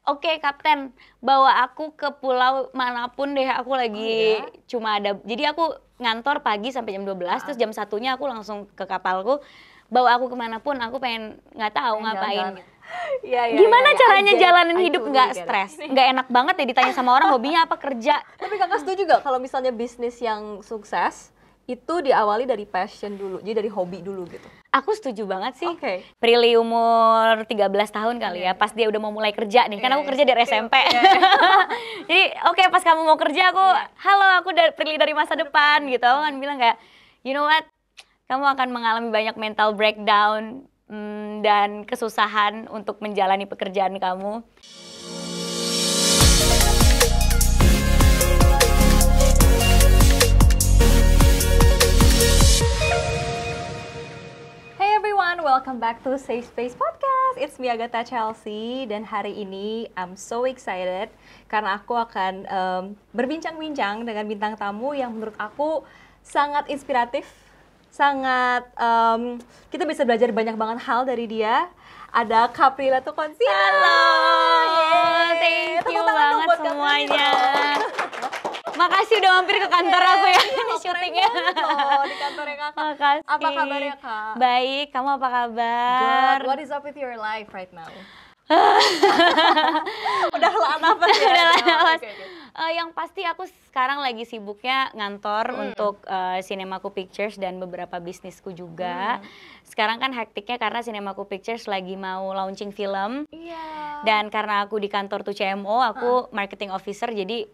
Oke, Kapten, bawa aku ke pulau manapun deh. Aku lagi cuma ada, jadi aku ngantor pagi sampai jam 12, terus jam satunya aku langsung ke kapalku. Bawa aku kemanapun, aku pengen nggak tahu ngapain. Gimana caranya jalanin hidup nggak stres? Nggak enak banget ya ditanya sama orang hobinya apa kerja. Tapi kakak setuju gak kalau misalnya bisnis yang sukses itu diawali dari passion dulu, jadi dari hobi dulu gitu? Aku setuju banget sih. Prilly umur 13 tahun kali ya, pas dia udah mau mulai kerja nih, kan aku kerja dari SMP. Jadi pas kamu mau kerja aku, halo aku Prilly dari masa depan gitu. Aku kan bilang kayak, you know what, kamu akan mengalami banyak mental breakdown dan kesusahan untuk menjalani pekerjaan kamu. Welcome back to Safe Space Podcast. It's me Agatha Chelsea, dan hari ini I'm so excited karena aku akan berbincang-bincang dengan bintang tamu yang menurut aku sangat inspiratif, sangat kita bisa belajar banyak banget hal dari dia. Ada Kaprila Tukonsina. Halo, thank you banget semuanya. Makasih udah mampir ke kantor aku ya, syutingnya. Di kantornya kakak. Makasih. Apa kabarnya kak? Baik, kamu apa kabar? Good. What is up with your life right now? Udah lah nafas ya? Udah lah nafas. Yang pasti aku sekarang lagi sibuknya ngantor untuk Cinemaku Pictures dan beberapa bisnisku juga. Sekarang kan hektiknya karena Cinemaku Pictures lagi mau launching film. Dan karena aku di kantor tuh CMO, aku marketing officer, jadi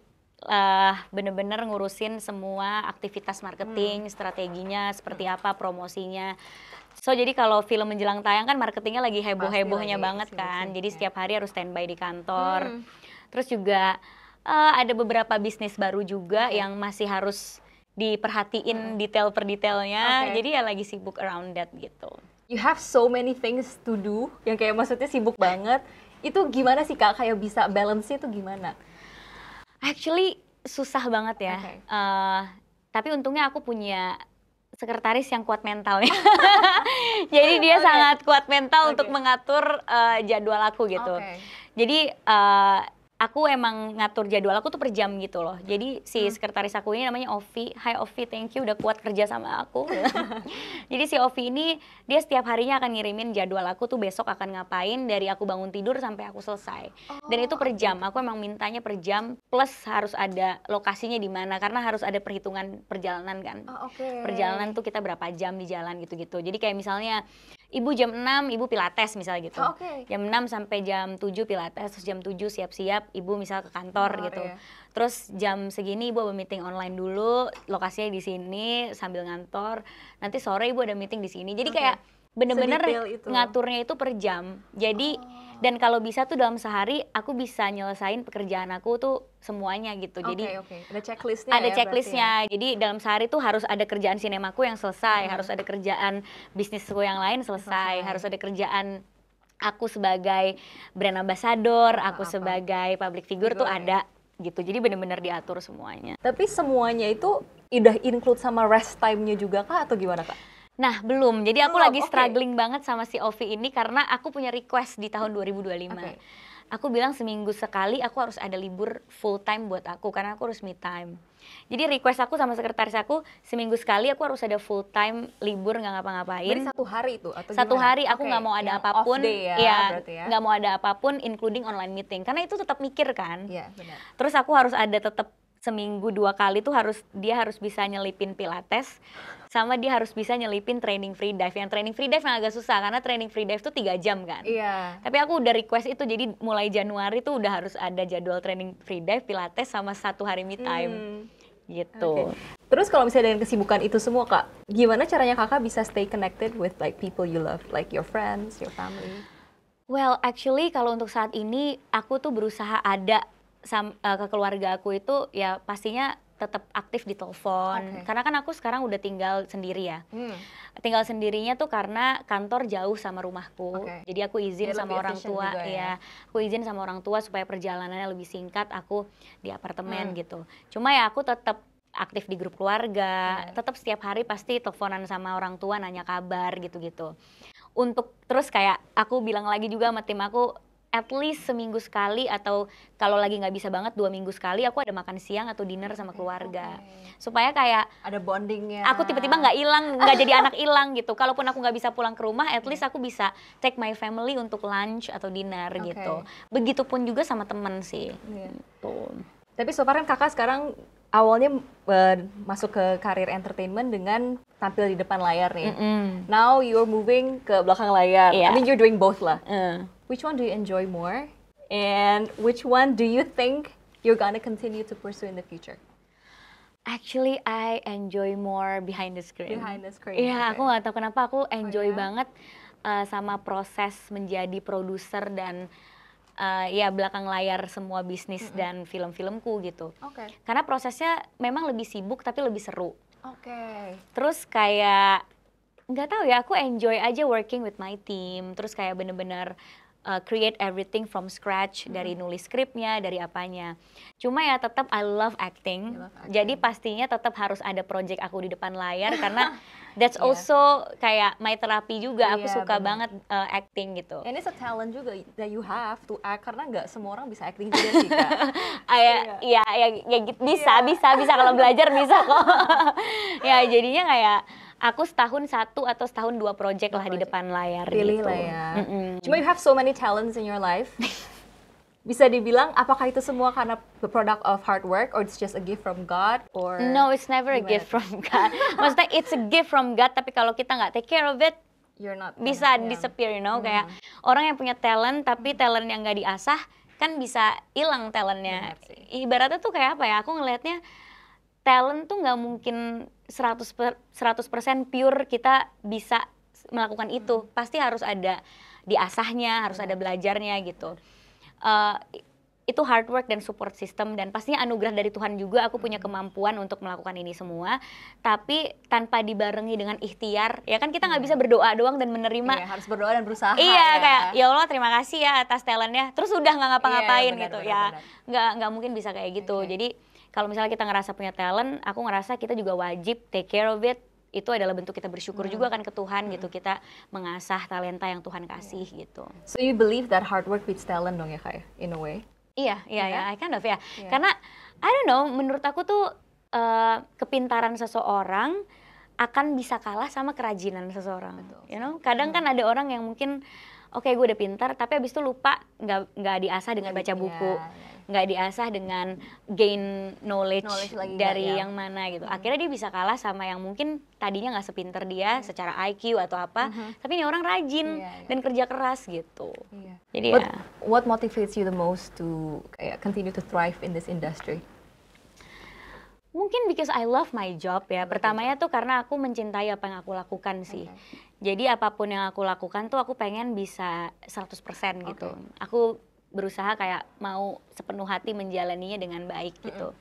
bener-bener ngurusin semua aktivitas marketing, strateginya seperti apa, promosinya. So jadi kalau film menjelang tayang kan marketingnya lagi heboh-hebohnya banget kan. Jadi setiap hari harus standby di kantor. Terus juga ada beberapa bisnis baru juga yang masih harus diperhatiin detail per detailnya. Jadi ya lagi sibuk around that gitu. You have so many things to do, yang kayak maksudnya sibuk banget. Itu gimana sih kak, kayak bisa balance-nya itu gimana? Actually susah banget ya, tapi untungnya aku punya sekretaris yang kuat mentalnya. Jadi dia sangat kuat mental untuk mengatur jadwal aku gitu. Jadi aku emang ngatur jadwal aku tuh per jam gitu loh. Jadi si sekretaris aku ini namanya Ovi. Hai Ovi, thank you udah kuat kerja sama aku. Jadi si Ovi ini dia setiap harinya akan ngirimin jadwal aku tuh besok akan ngapain dari aku bangun tidur sampai aku selesai. Dan itu per jam. Aku emang mintanya per jam plus harus ada lokasinya di mana karena harus ada perhitungan perjalanan kan. Perjalanan tuh kita berapa jam di jalan gitu-gitu. Jadi kayak misalnya Ibu jam 6, Ibu pilates misalnya gitu. Jam 6 sampai jam 7 pilates, terus jam 7 siap-siap Ibu misal ke kantor gitu. Terus jam segini Ibu ada meeting online dulu, lokasinya di sini sambil ngantor. Nanti sore Ibu ada meeting di sini. Jadi kayak bener-bener ngaturnya itu per jam. Jadi dan kalau bisa tuh dalam sehari aku bisa nyelesain pekerjaan aku tuh semuanya gitu. Jadi ada checklistnya. Ada checklistnya. Jadi dalam sehari tuh harus ada kerjaan sinemaku yang selesai, harus ada kerjaan bisnisku yang lain selesai, harus ada kerjaan aku sebagai brand ambassador, aku sebagai public figure tuh ada gitu. Jadi benar-benar diatur semuanya. Tapi semuanya itu udah include sama rest time-nya juga kah atau gimana kak? Nah belum, jadi aku lagi struggling banget sama si Ovi ini karena aku punya request di tahun 2025. Aku bilang seminggu sekali aku harus ada libur full time buat aku karena aku harus me time. Jadi request aku sama sekretaris aku seminggu sekali aku harus ada full time libur nggak ngapa-ngapain. Jadi satu hari itu atau satu gimana? Hari aku nggak mau ada apapun, nggak mau ada apapun, including online meeting karena itu tetap mikir kan. Benar. Terus aku harus ada tetap seminggu 2 kali tuh dia harus bisa nyelipin pilates sama dia harus bisa nyelipin training free dive. Yang training free dive yang agak susah karena training free dive tuh 3 jam kan. Tapi aku udah request itu, jadi mulai Januari tuh udah harus ada jadwal training free dive, pilates sama 1 hari me time gitu. Terus kalau misalnya dengan kesibukan itu semua kak, gimana caranya kakak bisa stay connected with like people you love, like your friends, your family? Well actually kalau untuk saat ini aku tuh berusaha ada ke keluarga aku itu ya pastinya tetap aktif di telepon. Karena kan aku sekarang udah tinggal sendiri ya. Tinggal sendirinya tuh karena kantor jauh sama rumahku. Jadi aku izin sama orang tua aku izin sama orang tua supaya perjalanannya lebih singkat, aku di apartemen gitu. Cuma ya aku tetap aktif di grup keluarga, tetap setiap hari pasti teleponan sama orang tua nanya kabar gitu-gitu. Untuk terus kayak aku bilang lagi juga sama tim aku, at least seminggu sekali, atau kalau lagi nggak bisa banget 2 minggu sekali, aku ada makan siang atau dinner sama keluarga. Supaya kayak ada bondingnya. Aku tiba-tiba nggak hilang, nggak jadi anak hilang gitu. Kalaupun aku nggak bisa pulang ke rumah, at least aku bisa take my family untuk lunch atau dinner gitu. Begitupun juga sama temen sih. Gitu. Tapi so far kan kakak sekarang awalnya masuk ke karir entertainment dengan tampil di depan layar nih. Now you're moving ke belakang layar. I mean you're doing both lah. Which one do you enjoy more? And which one do you think you're gonna continue to pursue in the future? Actually, I enjoy more behind the screen. Behind the screen. Iya, aku nggak tahu kenapa aku enjoy banget sama proses menjadi produser dan ya belakang layar semua bisnis dan film-filmku gitu. Karena prosesnya memang lebih sibuk tapi lebih seru. Terus kayak nggak tahu ya, aku enjoy aja working with my team. Terus kayak bener-bener create everything from scratch, dari nulis skripnya, dari apanya. Cuma ya tetap I love acting. Jadi pastinya tetap harus ada project aku di depan layar karena that's also kayak my therapy juga. Aku suka banget acting gitu. And it's a talent juga that you have to act, karena nggak semua orang bisa acting juga sih Kak. Iya, bisa kalau belajar bisa kok. Ya jadinya kayak aku setahun 1 atau setahun 2 project lah di depan layar. Pilih gitu. lah ya. Cuma you have so many talents in your life. Bisa dibilang apakah itu semua karena the product of hard work, or it's just a gift from God, or no, it's never a gift from God. Maksudnya it's a gift from God, tapi kalau kita nggak take care of it, you're not bisa disappear, you know. Kayak orang yang punya talent tapi talent yang nggak diasah kan bisa hilang talentnya. Ibaratnya tuh kayak apa ya? Aku ngelihatnya talent tuh nggak mungkin 100% pure kita bisa melakukan itu. Pasti harus ada diasahnya, harus ada belajarnya gitu. Itu hard work dan support system, dan pastinya anugerah dari Tuhan juga aku punya kemampuan untuk melakukan ini semua, tapi tanpa dibarengi dengan ikhtiar. Ya kan kita nggak bisa berdoa doang dan menerima. Harus berdoa dan berusaha. Iya, kayak ya Allah terima kasih ya atas talentnya, terus udah nggak ngapa-ngapain gitu. Nggak mungkin bisa kayak gitu. Jadi kalau misalnya kita ngerasa punya talent, aku ngerasa kita juga wajib take care of it. Itu adalah bentuk kita bersyukur juga kan ke Tuhan gitu. Kita mengasah talenta yang Tuhan kasih gitu. So you believe that hard work beats talent dong ya Kak, in a way? Iya, I kind of ya. Karena I don't know, menurut aku tuh kepintaran seseorang akan bisa kalah sama kerajinan seseorang. You know, kadang kan ada orang yang mungkin oke, gue udah pintar, tapi abis itu lupa, nggak diasah dengan baca buku, nggak diasah dengan gain knowledge dari yang mana gitu. Akhirnya dia bisa kalah sama yang mungkin tadinya nggak sepintar dia secara IQ atau apa, tapi ini orang rajin dan kerja keras gitu. Jadi what motivates you the most to continue to thrive in this industry? Mungkin because I love my job ya. Pertamanya tuh karena aku mencintai apa yang aku lakukan sih. Jadi apapun yang aku lakukan tuh aku pengen bisa 100% gitu. Aku berusaha kayak mau sepenuh hati menjalaninya dengan baik gitu.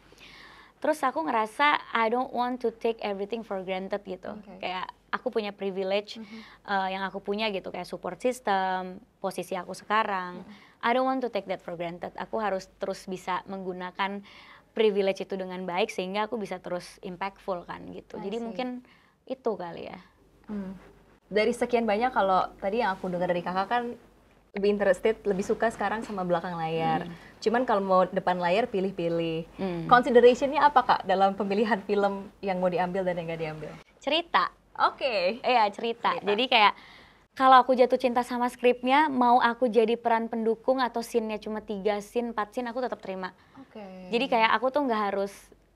Terus aku ngerasa I don't want to take everything for granted gitu. Kayak aku punya privilege yang aku punya gitu, kayak support system, posisi aku sekarang. I don't want to take that for granted. Aku harus terus bisa menggunakan privilege itu dengan baik sehingga aku bisa terus impactful kan gitu. Jadi mungkin itu kali ya. Dari sekian banyak, kalau tadi yang aku dengar dari kakak kan lebih interested, lebih suka sekarang sama belakang layar. Cuman kalau mau depan layar pilih-pilih. Considerationnya apa Kak dalam pemilihan film yang mau diambil dan yang nggak diambil? Cerita. Iya, cerita. Jadi kayak kalau aku jatuh cinta sama skripnya, mau aku jadi peran pendukung atau scene-nya cuma 3 scene, 4 scene, aku tetap terima. Jadi kayak aku tuh nggak harus,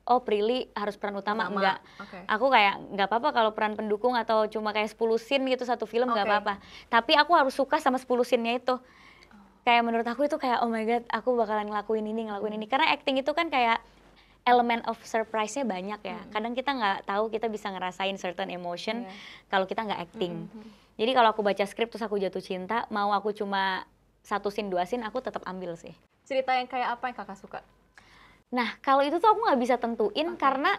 Prilly harus peran utama, enggak. Aku kayak nggak apa-apa kalau peran pendukung atau cuma kayak 10 scene gitu satu film, nggak apa-apa. Tapi aku harus suka sama 10 scene-nya itu. Kayak menurut aku itu kayak, oh my god, aku bakalan ngelakuin ini. Karena acting itu kan kayak elemen of surprise-nya banyak ya. Kadang kita nggak tahu kita bisa ngerasain certain emotion kalau kita nggak acting. Jadi kalau aku baca skrip terus aku jatuh cinta, mau aku cuma 1 scene, 2 scene, aku tetap ambil sih. Cerita yang kayak apa yang kakak suka? Nah, kalau itu tuh aku nggak bisa tentuin karena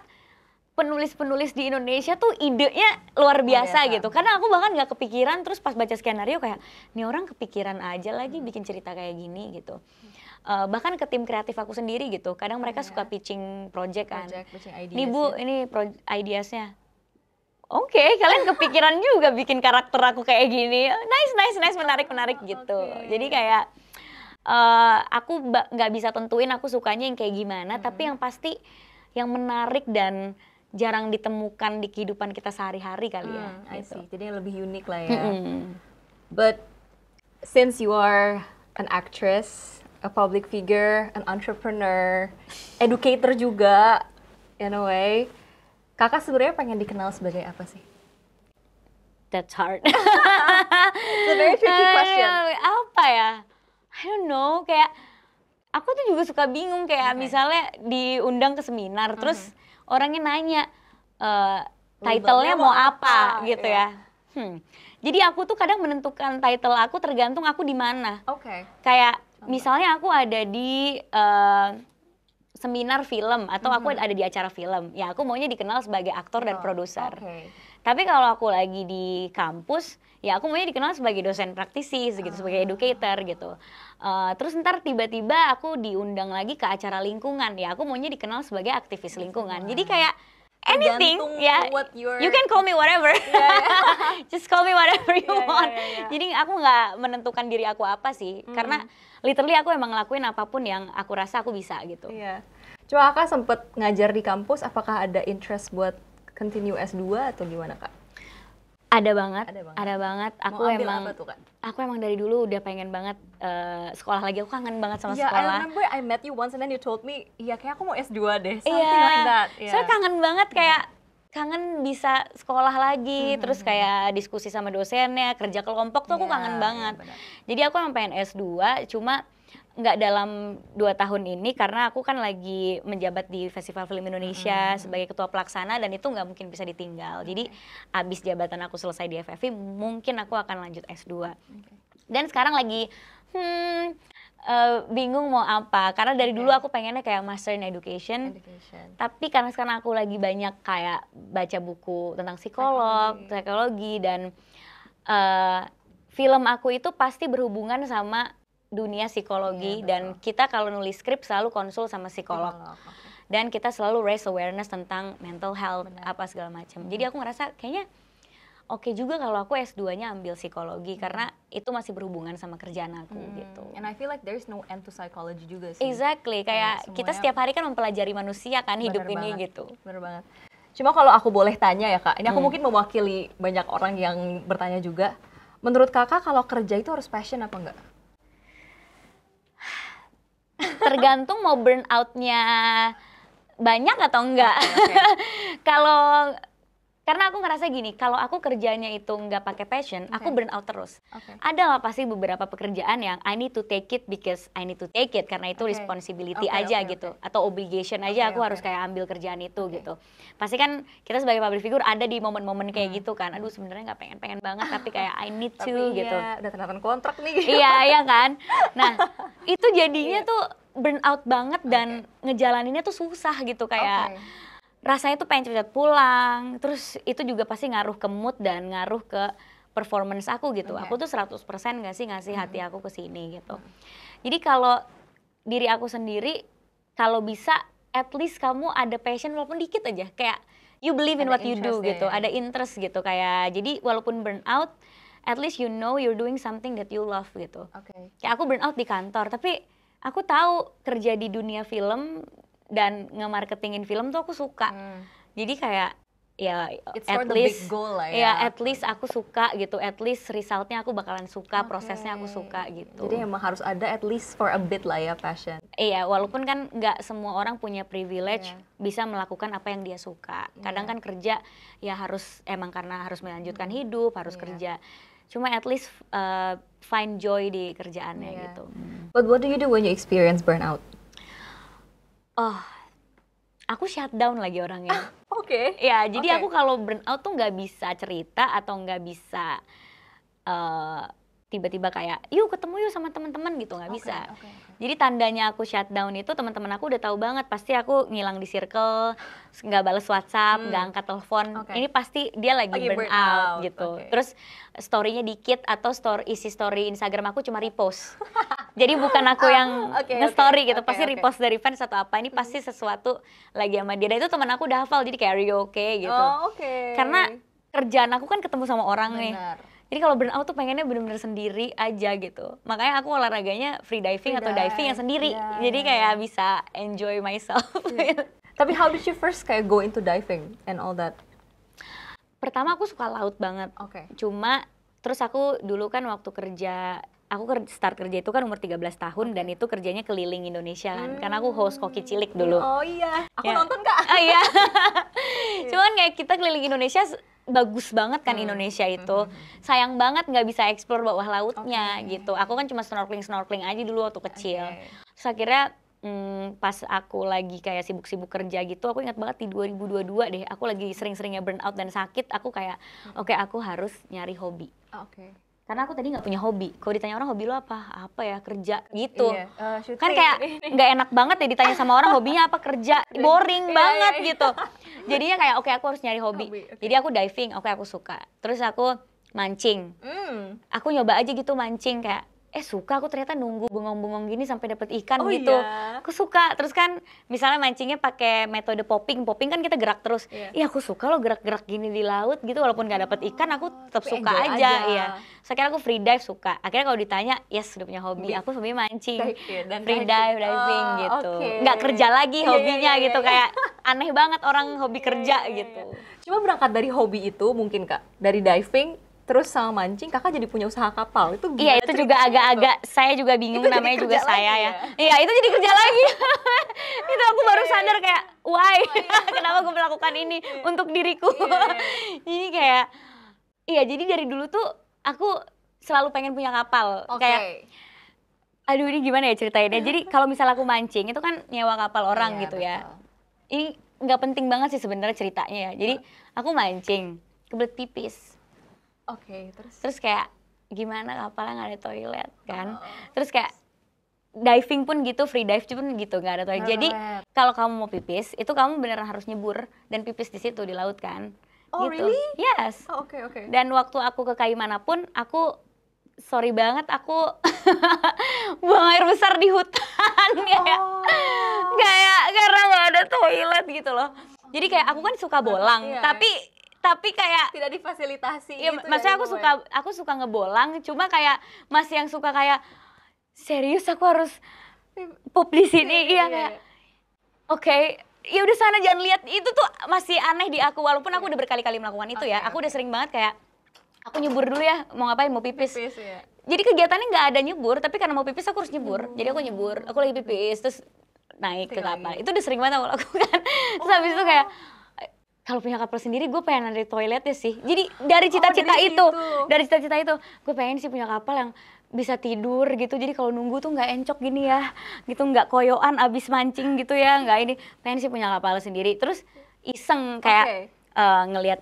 penulis-penulis di Indonesia tuh idenya luar biasa gitu. Karena aku bahkan nggak kepikiran, terus pas baca skenario kayak, nih orang kepikiran aja lagi bikin cerita kayak gini gitu. Bahkan ke tim kreatif aku sendiri gitu, kadang mereka suka pitching project kan. Nih Bu, ini ideasnya. Oke, kalian kepikiran juga bikin karakter aku kayak gini. Nice, menarik gitu. Jadi kayak aku nggak bisa tentuin aku sukanya yang kayak gimana, tapi yang pasti yang menarik dan jarang ditemukan di kehidupan kita sehari-hari kali ya. I Gitu. see. Jadi yang lebih unik lah ya. But since you are an actress, a public figure, an entrepreneur, educator juga, in a way, kakak sebenarnya pengen dikenal sebagai apa sih? That's hard. It's a very tricky question. Apa ya? I don't know, kayak aku tuh juga suka bingung kayak misalnya diundang ke seminar, terus orangnya nanya title-nya mau apa gitu ya. Jadi aku tuh kadang menentukan title aku tergantung aku di mana. Kayak misalnya aku ada di seminar film atau aku ada di acara film, ya aku maunya dikenal sebagai aktor dan produser. Tapi kalau aku lagi di kampus, ya aku maunya dikenal sebagai dosen praktisi, gitu, sebagai educator gitu. Terus ntar tiba-tiba aku diundang lagi ke acara lingkungan, ya aku maunya dikenal sebagai aktivis lingkungan. Jadi kayak anything, ya, you can call me whatever. Just call me whatever you want. Jadi aku nggak menentukan diri aku apa sih, karena literally aku emang ngelakuin apapun yang aku rasa aku bisa gitu. Cuma kakak sempet ngajar di kampus, apakah ada interest buat continue S2 atau gimana kak? Ada banget. Aku Mau ambil emang, apa tuh kak? aku emang dari dulu udah pengen banget sekolah lagi. Aku kangen banget sama sekolah. I remember I met you once and then you told me, iya kayak aku mau S2 deh, something like that. Soalnya kangen banget kayak kangen bisa sekolah lagi, terus kayak diskusi sama dosennya, kerja kelompok tuh aku kangen banget. Jadi aku emang pengen S2, cuma nggak dalam 2 tahun ini karena aku kan lagi menjabat di Festival Film Indonesia sebagai ketua pelaksana dan itu nggak mungkin bisa ditinggal. Jadi abis jabatan aku selesai di FFI mungkin aku akan lanjut S2. Dan sekarang lagi bingung mau apa, karena dari dulu aku pengennya kayak Master in Education. Tapi karena sekarang aku lagi banyak kayak baca buku tentang psikologi dan film aku itu pasti berhubungan sama dunia psikologi, dan kita kalau nulis skrip selalu konsul sama psikolog. Dan kita selalu raise awareness tentang mental health, apa segala macam. Jadi aku ngerasa kayaknya oke juga kalau aku S2-nya ambil psikologi, karena itu masih berhubungan sama kerjaan aku gitu. And I feel like there's no end to psychology juga sih. Exactly, kayak kita setiap hari kan mempelajari manusia kan, hidup ini gitu. Bener banget. Cuma kalau aku boleh tanya ya kak, ini aku mungkin mewakili banyak orang yang bertanya juga. Menurut kakak kalau kerja itu harus passion apa enggak? Tergantung mau burn out-nya banyak atau enggak. Kalau karena aku ngerasa gini, kalau aku kerjanya itu nggak pakai passion, aku burn out terus. Ada lah pasti beberapa pekerjaan yang I need to take it because I need to take it, karena itu responsibility aja gitu, atau obligation aja aku harus kayak ambil kerjaan itu gitu. Pasti kan kita sebagai public figure ada di momen-momen kayak gitu kan, aduh sebenarnya nggak pengen banget tapi kayak I need to gitu. Udah tanda tangan kontrak nih. Iya kan. Nah itu jadinya tuh burn out banget dan ngejalaninnya tuh susah gitu, kayak rasanya tuh pengen cepet pulang, terus itu juga pasti ngaruh ke mood dan ngaruh ke performance aku gitu. Aku tuh 100% nggak sih ngasih hati aku ke sini gitu. Jadi kalau diri aku sendiri, kalau bisa at least kamu ada passion walaupun dikit aja, kayak you believe in what you do gitu, ada interest gitu, kayak jadi walaupun burn out, at least you know you're doing something that you love gitu. Kayak aku burn out di kantor, tapi aku tahu kerja di dunia film dan nge-marketingin film tuh aku suka. Jadi kayak ya it's at for the least big goal lah ya. at least aku suka gitu, at least resultnya aku bakalan suka, prosesnya aku suka gitu. Jadi emang harus ada at least for a bit lah ya passion. Iya, walaupun kan nggak semua orang punya privilege bisa melakukan apa yang dia suka. Kadang kan kerja ya harus emang karena harus melanjutkan hidup, harus kerja. Cuma at least find joy di kerjaannya gitu. But what do you do when you experience burnout? Aku shutdown lagi orangnya. Oke. Ya, jadi aku kalau burnout tuh nggak bisa cerita atau nggak bisa tiba-tiba kayak yuk ketemu yuk sama teman-teman gitu, nggak bisa. Jadi tandanya aku shutdown itu teman-teman aku udah tahu banget, pasti aku ngilang di circle, nggak balas WhatsApp, nggak angkat telepon. Ini pasti dia lagi burnout gitu. Terus story-nya dikit atau isi story Instagram aku cuma repost. Jadi bukan aku yang nge-story gitu, pasti repost dari fans atau apa. Ini pasti sesuatu lagi sama dia. Dan itu teman aku udah hafal, jadi kayak are you okay gitu. Karena kerjaan aku kan ketemu sama orang nih. Jadi kalau burn out tuh pengennya bener-bener sendiri aja gitu. Makanya aku olahraganya free diving atau diving yang sendiri. Jadi kayak bisa enjoy myself. Tapi how did you first kayak go into diving and all that? Pertama aku suka laut banget. Cuma terus aku dulu kan waktu kerja, start kerja itu kan umur 13 tahun dan itu kerjanya keliling Indonesia kan. Karena aku host Koki Cilik dulu. Oh iya, aku nonton Kak. Oh iya. Cuman kayak kita keliling Indonesia bagus banget kan Indonesia itu. Sayang banget nggak bisa explore bawah lautnya gitu. Aku kan cuma snorkeling aja dulu waktu kecil. Terus akhirnya pas aku lagi kayak sibuk-sibuk kerja gitu, aku ingat banget di 2022 deh, aku lagi sering-seringnya burn out dan sakit, aku kayak oke, aku harus nyari hobi. Karena aku tadi nggak punya hobi. Kalau ditanya orang hobi lo apa? Apa ya, kerja gitu. Kan kayak nggak enak banget ya ditanya sama orang hobinya apa, kerja. Boring banget gitu. Jadinya kayak oke, aku harus nyari hobi. Jadi aku diving, oke aku suka. Terus aku mancing. Aku nyoba aja gitu mancing kayak suka aku ternyata nunggu bengong-bengong gini sampai dapet ikan gitu. Aku suka. Terus kan misalnya mancingnya pakai metode popping kan kita gerak terus. Iya aku suka loh gerak-gerak gini di laut gitu, walaupun gak dapet ikan aku tetap suka aja. Iya. Saya kira aku free dive suka. Akhirnya kalau ditanya, yes udah punya hobi. Aku hobi mancing, free dive, diving gitu. Nggak kerja lagi hobinya gitu, kayak aneh banget orang hobi kerja gitu. Cuma berangkat dari hobi itu mungkin Kak, dari diving terus sama mancing, kakak jadi punya usaha kapal. Itu gimana? Iya, itu juga agak-agak, saya juga bingung, namanya juga saya ya. Iya, itu jadi kerja lagi. Itu aku baru sadar kayak, why? Kenapa gue melakukan ini untuk diriku? Jadi kayak, iya jadi dari dulu tuh aku selalu pengen punya kapal. Kayak, aduh ini gimana ya ceritainnya. Jadi kalau misalnya aku mancing, itu kan nyewa kapal orang gitu ya. Ini nggak penting banget sih sebenarnya ceritanya ya. Jadi aku mancing, kebelet pipis. Terus kayak gimana kapalnya nggak ada toilet kan, terus kayak diving pun gitu, free dive pun gitu nggak ada toilet. Jadi kalau kamu mau pipis itu kamu beneran harus nyebur dan pipis di situ di laut kan. Gitu. Really? Yes. Dan waktu aku ke kayu manapun aku sorry banget aku buang air besar di hutan kayak karena nggak ada toilet gitu loh. Jadi kayak aku kan suka bolang tapi kayak tidak difasilitasi ya, gitu. Maksudnya aku suka ngebolang, cuma kayak masih yang suka kayak serius aku harus pup di sini. Kayak oke, ya udah sana jangan lihat. Itu tuh masih aneh di aku, walaupun aku udah berkali-kali melakukan itu ya. Aku udah sering banget kayak aku nyebur dulu ya, mau ngapain, mau pipis. Jadi kegiatannya nggak ada nyebur, tapi karena mau pipis aku harus nyebur. Jadi aku nyebur, aku lagi pipis terus naik ke kapal. Itu udah sering banget aku lakukan. Terus habis itu kayak kalau punya kapal sendiri gue pengen ada toiletnya sih. Jadi dari cita-cita itu, gue pengen sih punya kapal yang bisa tidur gitu. Jadi kalau nunggu tuh nggak encok gini ya, gitu nggak koyoan abis mancing gitu ya, nggak ini. Pengen sih punya kapal sendiri. Terus iseng kayak ngeliat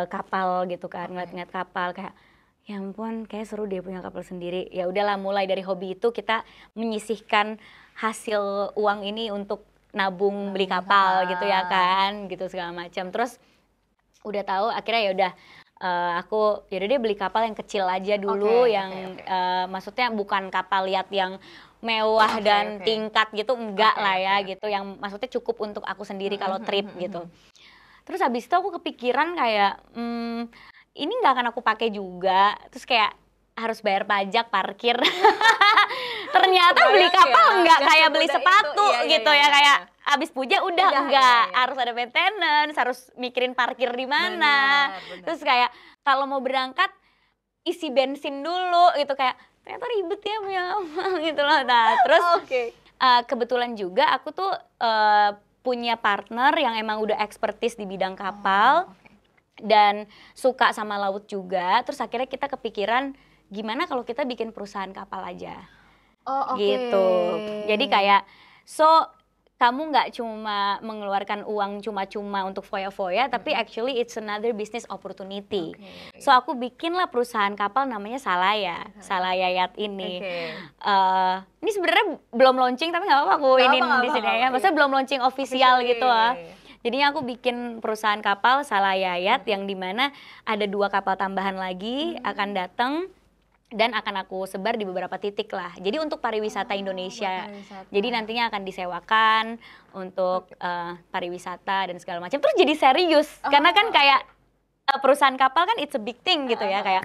kapal gitu kan, ngeliat kapal kayak ya ampun kayak seru deh punya kapal sendiri. Ya udahlah mulai dari hobi itu kita menyisihkan hasil uang ini untuk nabung beli kapal gitu ya kan, gitu segala macam. Terus udah tahu akhirnya ya udah aku yaudah deh beli kapal yang kecil aja dulu, maksudnya bukan kapal lihat yang mewah dan tingkat gitu, enggak lah ya gitu, yang maksudnya cukup untuk aku sendiri kalau trip gitu. Terus habis itu aku kepikiran kayak ini nggak akan aku pakai juga, terus kayak harus bayar pajak, parkir. Ternyata beli kapal nggak kayak beli sepatu gitu ya, kayak abis puja udah enggak, harus ada maintenance, harus mikirin parkir di mana. Terus kayak kalau mau berangkat isi bensin dulu gitu, kayak ternyata ribet ya punya kapal gitu loh. Nah terus kebetulan juga aku tuh punya partner yang emang udah expertise di bidang kapal dan suka sama laut juga. Terus akhirnya kita kepikiran gimana kalau kita bikin perusahaan kapal aja. Gitu. Jadi kayak kamu nggak cuma mengeluarkan uang cuma-cuma untuk foya-foya, tapi actually it's another business opportunity. So aku bikinlah perusahaan kapal namanya Salaya Yacht ini. Ini sebenarnya belum launching tapi nggak apa-apa aku ini di sini ya. Maksudnya belum launching official gitu lah. Jadinya aku bikin perusahaan kapal Salaya Yacht yang dimana ada 2 kapal tambahan lagi akan datang. Dan akan aku sebar di beberapa titik lah. Jadi untuk pariwisata Indonesia. Jadi nantinya akan disewakan untuk pariwisata dan segala macam. Terus jadi serius. Karena kan kayak perusahaan kapal kan it's a big thing gitu ya, kayak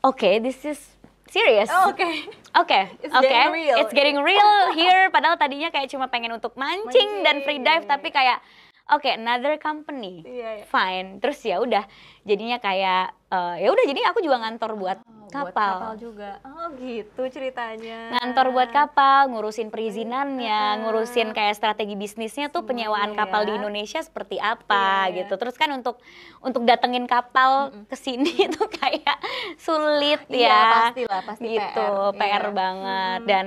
okay, this is serious. Oke, it's getting real here. Padahal tadinya kayak cuma pengen untuk mancing dan free dive, tapi kayak another company, fine. Terus ya udah, jadinya kayak ya udah, jadi aku juga ngantor buat kapal. Buat kapal juga. Oh gitu ceritanya. Ngantor buat kapal, ngurusin perizinannya, ngurusin kayak strategi bisnisnya tuh penyewaan kapal di Indonesia seperti apa gitu. Terus kan untuk datengin kapal ke sini tuh kayak sulit ya. Pastilah, pasti gitu, PR banget. Dan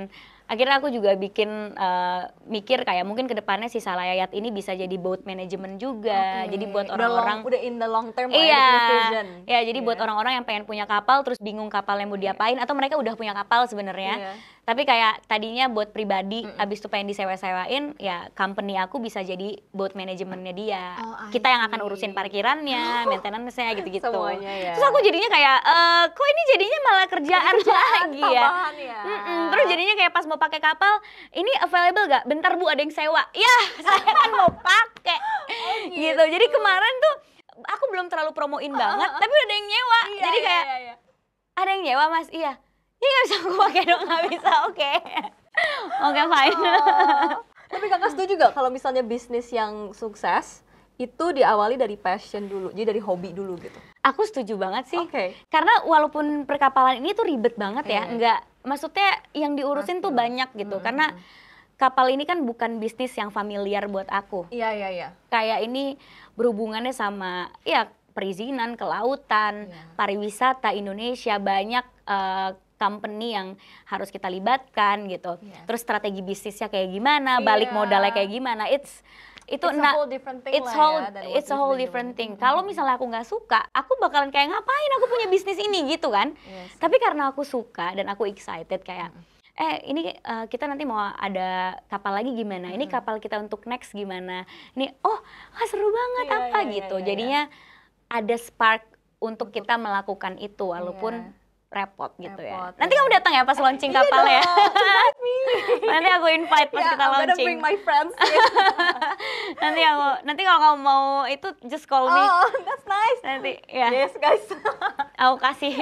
akhirnya aku juga mikir kayak mungkin kedepannya si Salayayat ini bisa jadi boat management juga. Jadi buat orang-orang udah in the long term vision. Ya, jadi buat orang-orang yang pengen punya kapal terus bingung kapal yang mau diapain, atau mereka udah punya kapal sebenarnya. Tapi kayak tadinya buat pribadi, abis itu pengen disewa-sewain, ya company aku bisa jadi boat manajemennya dia. Kita yang akan urusin parkirannya, maintenance-nya gitu-gitu. Semuanya ya. Terus aku jadinya kayak, kok ini jadinya malah kerjaan lagi ya? Terus jadinya kayak pas mau pakai kapal, ini available gak? Bentar Bu, ada yang sewa. Ya, saya kan mau pakai. Gitu. Jadi kemarin tuh aku belum terlalu promoin banget, tapi ada yang nyewa. Jadi kayak, ada yang nyewa Mas, iya. Ini gak bisa aku pakai dong, gak bisa, oke, fine. Tapi kakak setuju gak kalau misalnya bisnis yang sukses itu diawali dari passion dulu, jadi dari hobi dulu gitu? Aku setuju banget sih, karena walaupun perkapalan ini tuh ribet banget ya, maksudnya yang diurusin tuh banyak gitu, karena kapal ini kan bukan bisnis yang familiar buat aku. Iya. Kayak ini berhubungannya sama perizinan, kelautan, pariwisata Indonesia, banyak company yang harus kita libatkan gitu. Terus strategi bisnisnya kayak gimana, balik modalnya kayak gimana. It's a whole different thing it's a whole different thing. Kalau misalnya aku nggak suka, aku bakalan kayak ngapain aku punya bisnis ini gitu kan. Tapi karena aku suka dan aku excited kayak ini kita nanti mau ada kapal lagi gimana, ini kapal kita untuk next gimana, ini seru banget gitu. Jadinya ada spark untuk kita melakukan itu walaupun repot gitu ya. Nanti kamu datang ya pas launching kapalnya. Nanti aku invite pas kita launching. I'm gonna bring my friends. nanti kalau kamu mau itu just call me. Oh, that's nice. Nanti ya. Yes guys. Aku kasih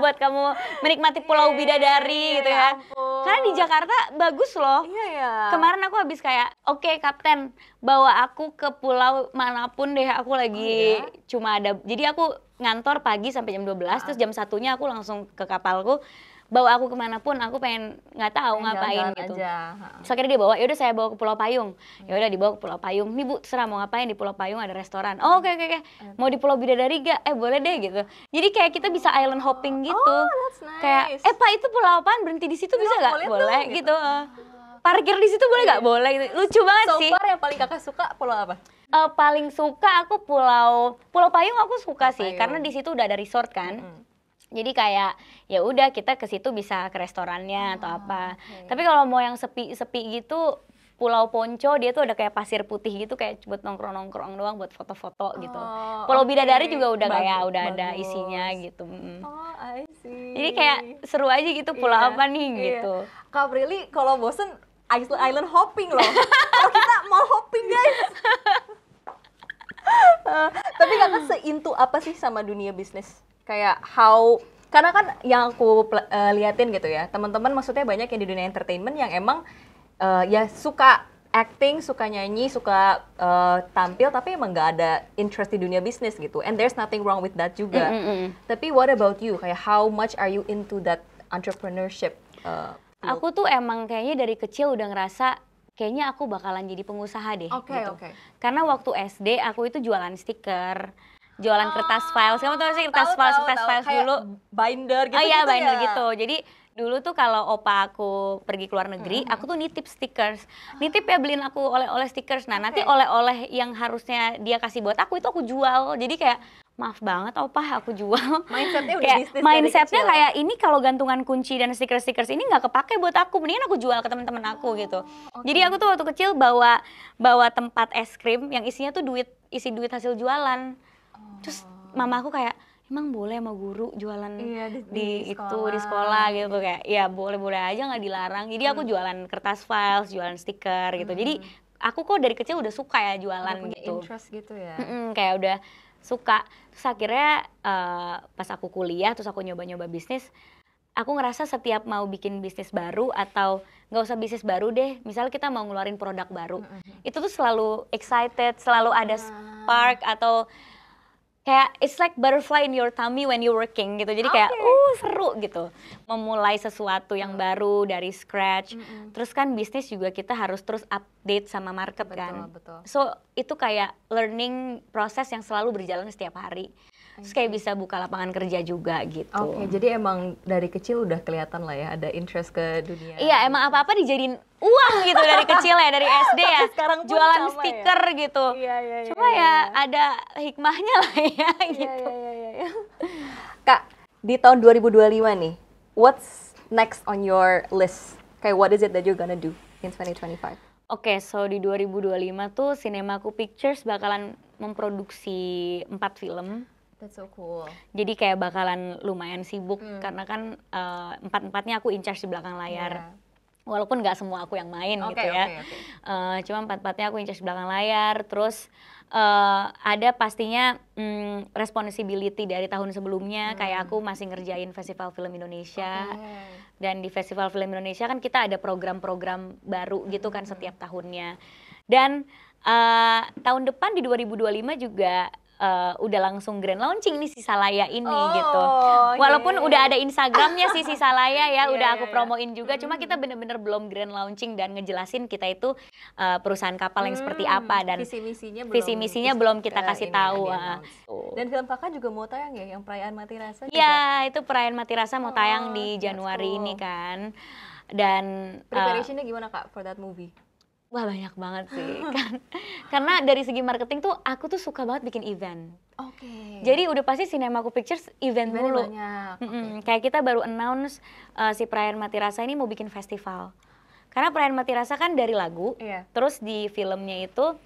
buat kamu menikmati Pulau Bidadari gitu ya. Karena di Jakarta bagus loh. Kemarin aku habis kayak, oke Kapten, bawa aku ke pulau manapun deh. Aku lagi cuma ada, jadi aku ngantor pagi sampai jam 12, terus jam 1-nya aku langsung ke kapalku, bawa aku kemanapun, aku pengen nggak tahu ngapain gitu. Terus akhirnya dia bawa, yaudah saya bawa ke Pulau Payung. Ya udah dibawa ke Pulau Payung. Nih Bu, terserah mau ngapain, di Pulau Payung ada restoran. Oke. Mau di Pulau Bidadari gak? Boleh deh gitu. Jadi kayak kita bisa island hopping gitu. That's nice. Kayak Pak itu pulau apaan? Berhenti di situ bisa gak? Boleh gitu. Parkir di situ boleh gak? Boleh gitu. Lucu banget sih. So far yang paling kakak suka pulau apa? Paling suka aku Pulau Payung aku suka sih, karena di situ udah ada resort kan. Jadi kayak ya udah kita ke situ bisa ke restorannya atau apa. Tapi kalau mau yang sepi gitu, Pulau Ponco dia tuh ada kayak pasir putih gitu, kayak buat nongkrong doang, buat foto-foto gitu. Pulau Bidadari juga udah udah ada isinya gitu. I see. Jadi kayak seru aja gitu, pulau apa nih gitu. Kak Prilly kalau bosen island hopping loh. Kalau kita mau hopping guys. Tapi kakak seintu apa sih sama dunia bisnis? Kayak karena kan yang aku liatin gitu ya, teman-teman maksudnya banyak yang di dunia entertainment yang emang ya suka acting, suka nyanyi, suka tampil, tapi emang nggak ada interest di dunia bisnis gitu. And there's nothing wrong with that juga. Tapi what about you? Kayak how much are you into that entrepreneurship? Aku tuh emang kayaknya dari kecil udah ngerasa kayaknya aku bakalan jadi pengusaha deh gitu. Karena waktu SD aku itu jualan stiker, jualan kertas files. Kamu tahu sih kertas files dulu? Binder gitu. Iya, binder gitu. Jadi dulu tuh kalau opa aku pergi ke luar negeri, aku tuh nitip stickers. Nitip ya, beliin aku oleh-oleh stickers. Nah, nanti oleh-oleh yang harusnya dia kasih buat aku itu aku jual. Jadi kayak maaf banget opa, aku jual. Mindsetnya udah kayak bisnis mindsetnya kayak ini kalau gantungan kunci dan stiker-stickers ini nggak kepake buat aku, mendingan aku jual ke teman-teman aku gitu. Jadi aku tuh waktu kecil bawa tempat es krim yang isinya tuh isi duit hasil jualan. Terus mama aku kayak, emang boleh sama guru jualan di sekolah gitu, kayak ya boleh aja, nggak dilarang. Jadi aku jualan kertas files, jualan stiker gitu. Jadi aku kok dari kecil udah suka ya jualan gitu. Interest gitu ya. Kayak udah suka. Terus akhirnya pas aku kuliah, terus aku nyoba-nyoba bisnis, aku ngerasa setiap mau bikin bisnis baru atau nggak usah bisnis baru deh, misalnya kita mau ngeluarin produk baru, itu tuh selalu excited, selalu ada spark atau kayak it's like butterfly in your tummy when you're working gitu. Jadi kayak seru gitu. Memulai sesuatu yang baru dari scratch. Terus kan bisnis juga kita harus terus update sama market kan. So itu kayak learning proses yang selalu berjalan setiap hari. Terus kayak bisa buka lapangan kerja juga gitu. Oke, jadi emang dari kecil udah kelihatan lah ya ada interest ke dunia. Iya, emang apa-apa dijadiin uang gitu dari kecil ya, dari SD ya. Sekarang pun jualan sama stiker ya? gitu. Iya. Cuma ya ada hikmahnya lah ya gitu. Iya. Kak, di tahun 2025 nih, what's next on your list? Kayak what is it that you're gonna do in 2025? Oke, so di 2025 tuh Cinemaku Pictures bakalan memproduksi 4 film. That's so cool. Jadi kayak bakalan lumayan sibuk karena kan empat-empatnya aku in charge di belakang layar. Walaupun nggak semua aku yang main gitu ya. Cuma empat-empatnya aku in charge di belakang layar. Terus ada pastinya responsibility dari tahun sebelumnya. Kayak aku masih ngerjain Festival Film Indonesia. Dan di Festival Film Indonesia kan kita ada program-program baru gitu kan setiap tahunnya. Dan tahun depan di 2025 juga udah langsung grand launching nih Sisalaya ini gitu. Walaupun udah ada Instagramnya sih Sisalaya ya, udah aku promoin juga. Cuma kita bener-bener belum grand launching dan ngejelasin kita itu perusahaan kapal yang seperti apa dan visi misinya belum kita kasih tahu. Dan film kakak juga mau tayang ya, yang Perayaan Mati Rasa? Iya, itu Perayaan Mati Rasa mau tayang di Januari ini kan. Dan preparationnya gimana kak for that movie? Wah banyak banget sih kan. Karena dari segi marketing tuh aku tuh suka banget bikin event. Jadi udah pasti Cinemaku Pictures event mulu. Kayak kita baru announce si Perayaan Mati Rasa ini mau bikin festival. Karena Perayaan Mati Rasa kan dari lagu, terus di filmnya itu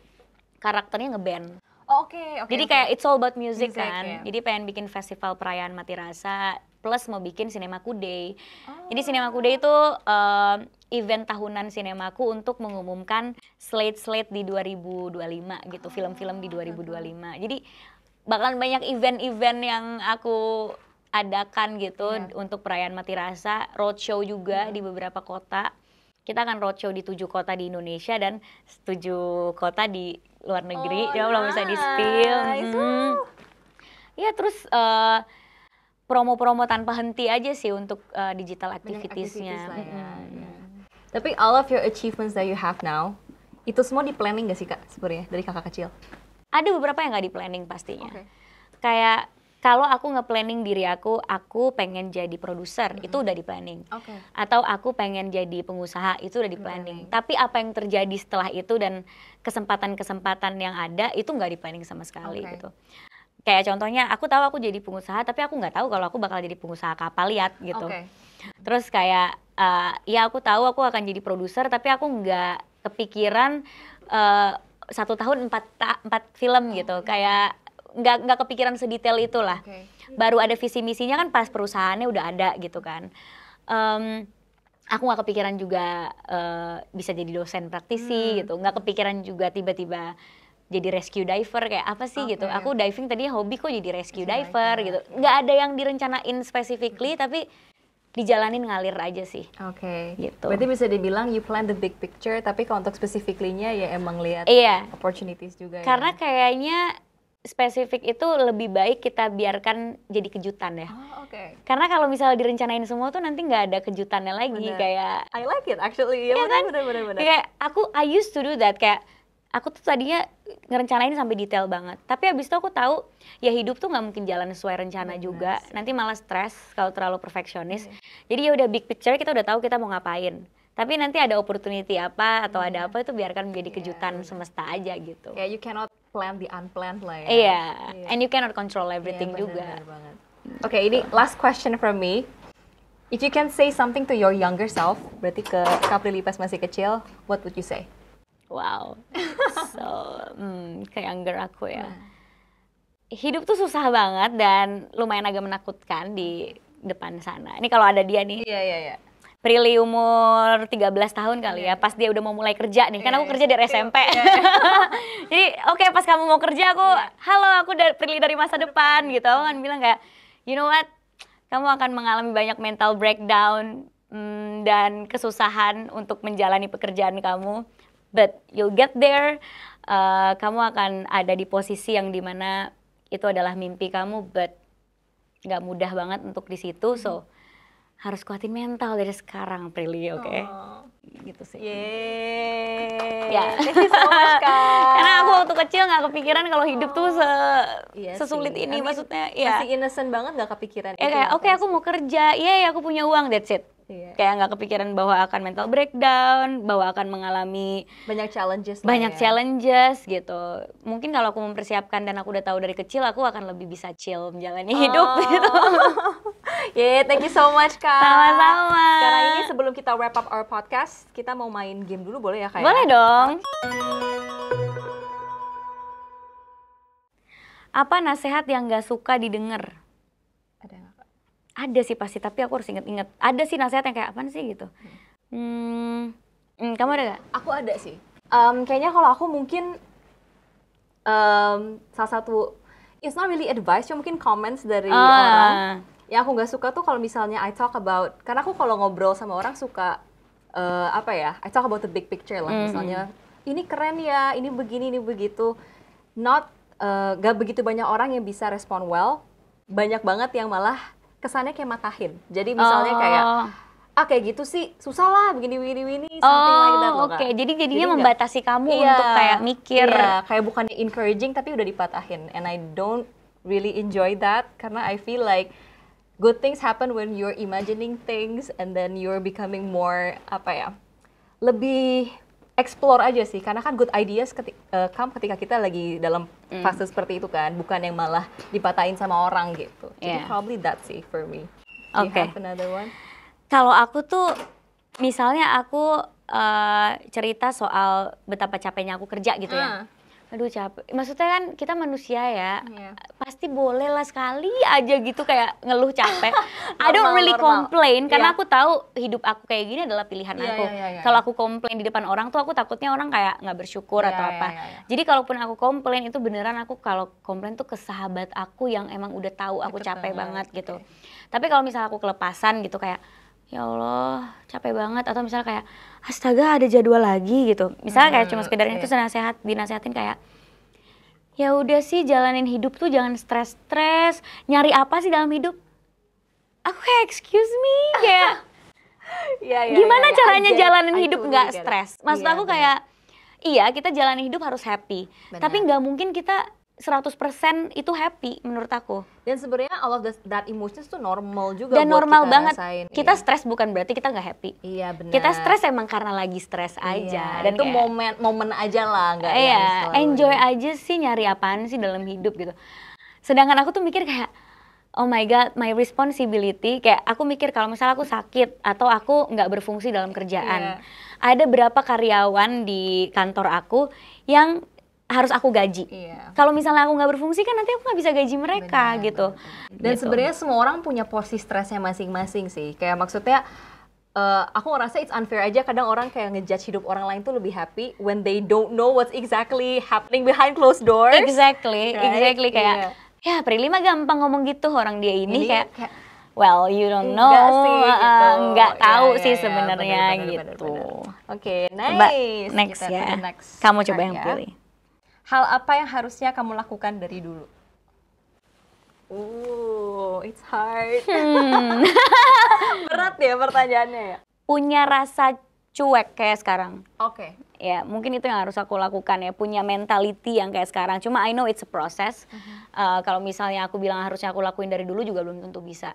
karakternya ngeband. Jadi kayak it's all about music kan. Jadi pengen bikin festival Perayaan Mati Rasa plus mau bikin Cinemaku Day. Jadi Cinemaku Day itu event tahunan Cinemaku untuk mengumumkan slate-slate di 2025 gitu, film-film di 2025. Jadi bakalan banyak event-event yang aku adakan gitu untuk Perayaan Mati Rasa, roadshow juga di beberapa kota. Kita akan roadshow di 7 kota di Indonesia dan 7 kota di luar negeri. Belum bisa di-spill. Ya terus promo-promo tanpa henti aja sih untuk digital activities-nya. Tapi all of your achievements that you have now, itu semua di planning gak sih kak sebenarnya dari kakak kecil? Ada beberapa yang nggak di planning pastinya. Kayak kalau aku nge-planning diri aku pengen jadi produser, itu udah di planning. Atau aku pengen jadi pengusaha, itu udah di planning. Tapi apa yang terjadi setelah itu dan kesempatan-kesempatan yang ada, itu nggak di planning sama sekali gitu. Kayak contohnya, aku tahu aku jadi pengusaha, tapi aku nggak tahu kalau aku bakal jadi pengusaha kapal liat gitu. Terus kayak, ya aku tahu aku akan jadi produser, tapi aku nggak kepikiran 1 tahun 4 film gitu. Kayak nggak kepikiran sedetail itulah. Baru ada visi misinya kan pas perusahaannya udah ada gitu kan. Aku nggak kepikiran juga bisa jadi dosen praktisi gitu. Nggak kepikiran juga tiba-tiba jadi rescue diver kayak apa sih gitu. Aku diving tadinya hobi kok jadi rescue diver gitu. Nggak ada yang direncanain specifically tapi dijalanin ngalir aja sih. Gitu. Berarti bisa dibilang you plan the big picture tapi kalau untuk specifically-nya ya emang lihat opportunities juga. Karena kayaknya spesifik itu lebih baik kita biarkan jadi kejutan ya. Karena kalau misalnya direncanain semua tuh nanti nggak ada kejutannya lagi. Kayak I like it actually. Ya kan? Bener. Kayak I used to do that. Kayak aku tuh tadinya ngerencanain sampai detail banget. Tapi abis itu aku tahu ya hidup tuh nggak mungkin jalan sesuai rencana juga. Nanti malah stres kalau terlalu perfeksionis. Jadi ya udah big picture kita udah tahu kita mau ngapain. Tapi nanti ada opportunity apa atau ada apa itu biarkan menjadi kejutan semesta aja gitu. Ya you cannot plan the unplanned lah ya. Iya, and you cannot control everything juga. Oke, ini last question from me. If you can say something to your younger self, berarti ke Kak Prilly pas masih kecil, what would you say? Wow, so ke younger aku ya. Hidup tuh susah banget dan lumayan agak menakutkan di depan sana. Ini kalau ada dia nih. Iya. Prilly umur 13 tahun kali ya, pas dia udah mau mulai kerja nih, kan aku kerja dari SMP. Jadi oke, pas kamu mau kerja aku, halo aku Prilly dari masa depan gitu, aku kan bilang kayak, you know what, kamu akan mengalami banyak mental breakdown dan kesusahan untuk menjalani pekerjaan kamu, but you'll get there. Kamu akan ada di posisi yang dimana itu adalah mimpi kamu, but nggak mudah banget untuk di situ, so harus kuatin mental dari sekarang, Prilly, oke? Gitu sih. Yeay. Ya. Thank you so much, Kak. Karena aku waktu kecil nggak kepikiran kalau hidup tuh sesulit sih. ini, maksudnya. Masih innocent banget, nggak kepikiran. Ya kayak, oke, aku mau kerja, aku punya uang, that's it. Kayak nggak kepikiran bahwa akan mental breakdown, bahwa akan mengalami banyak challenges gitu. Mungkin kalau aku mempersiapkan dan aku udah tahu dari kecil, aku akan lebih bisa chill menjalani hidup gitu. Thank you so much, Kak. Sama-sama. Sekarang ini sebelum kita wrap up our podcast, kita mau main game dulu, boleh ya, Kak? Boleh dong. Apa nasihat yang nggak suka didengar? Ada nggak, Kak? Ada sih pasti, tapi aku harus inget-inget. Ada sih nasihat yang kayak apaan sih gitu. Kamu ada gak? Aku ada sih. Kayaknya kalau aku mungkin salah satu, it's not really advice, cuma mungkin comments dari orang. Yang aku nggak suka tuh kalau misalnya I talk about, karena aku kalau ngobrol sama orang suka I talk about the big picture lah. Misalnya ini keren ya, ini begini, ini begitu. Gak begitu banyak orang yang bisa respond well. Banyak banget yang malah kesannya kayak matahin. Jadi misalnya kayak gitu sih susah lah, begini something like that loh, Kak. Jadi jadinya membatasi kamu untuk kayak mikir. Iya, kayak bukannya encouraging tapi udah dipatahin. And I don't really enjoy that karena I feel like good things happen when you're imagining things and then you're becoming more lebih explore aja sih, karena kan good ideas ketika kita lagi dalam fase seperti itu kan, bukan yang malah dipatahin sama orang gitu. Jadi probably that sih for me. Do you have another one? Kalau aku tuh misalnya aku cerita soal betapa capeknya aku kerja gitu ya. Aduh capek, maksudnya kan kita manusia ya, pasti boleh lah sekali aja gitu kayak ngeluh capek. I don't really complain karena aku tahu hidup aku kayak gini adalah pilihan aku. Kalau aku komplain di depan orang tuh aku takutnya orang kayak nggak bersyukur atau apa. Jadi kalaupun aku komplain itu beneran aku kalau komplain tuh ke sahabat aku yang emang udah tahu aku capek banget gitu. Tapi kalau misalnya aku kelepasan gitu kayak, ya Allah capek banget, atau misalnya kayak astaga ada jadwal lagi gitu, misalnya kayak cuma sekedar itu dinasehatin kayak ya udah sih jalanin hidup tuh jangan stres, nyari apa sih dalam hidup, aku kayak excuse me kayak gimana caranya jalanin hidup nggak stres, maksud aku kayak iya kita jalanin hidup harus happy, tapi nggak mungkin kita 100% itu happy menurut aku. Dan sebenarnya all of that emotions tuh normal juga. Dan buat normal kita banget. Rasain. Kita stres bukan berarti kita nggak happy. Iya benar. Kita stres emang karena lagi stres aja. Dan itu momen aja lah, nggak enjoy aja sih, nyari apaan sih dalam hidup gitu. Sedangkan aku tuh mikir kayak, oh my god, my responsibility. Kayak aku mikir kalau misalnya aku sakit atau aku nggak berfungsi dalam kerjaan, ada berapa karyawan di kantor aku yang harus aku gaji. Kalau misalnya aku nggak berfungsi kan nanti aku nggak bisa gaji mereka gitu. Dan sebenarnya semua orang punya porsi stresnya masing-masing sih. Kayak maksudnya aku ngerasa it's unfair aja kadang orang kayak ngejudge hidup orang lain tuh lebih happy when they don't know what's exactly happening behind closed doors. Exactly kayak ya Prilly mah gampang ngomong gitu, orang dia ini kayak well you don't know, nggak tahu sih sebenarnya gitu. Oke, nice. Next ya. Kamu coba yang pilih. Hal apa yang harusnya kamu lakukan dari dulu? It's hard. Berat ya pertanyaannya ya? Punya rasa cuek kayak sekarang. Oke. Ya, mungkin itu yang harus aku lakukan ya. Punya mentality yang kayak sekarang. Cuma I know it's a process. Kalau misalnya aku bilang harusnya aku lakuin dari dulu juga belum tentu bisa.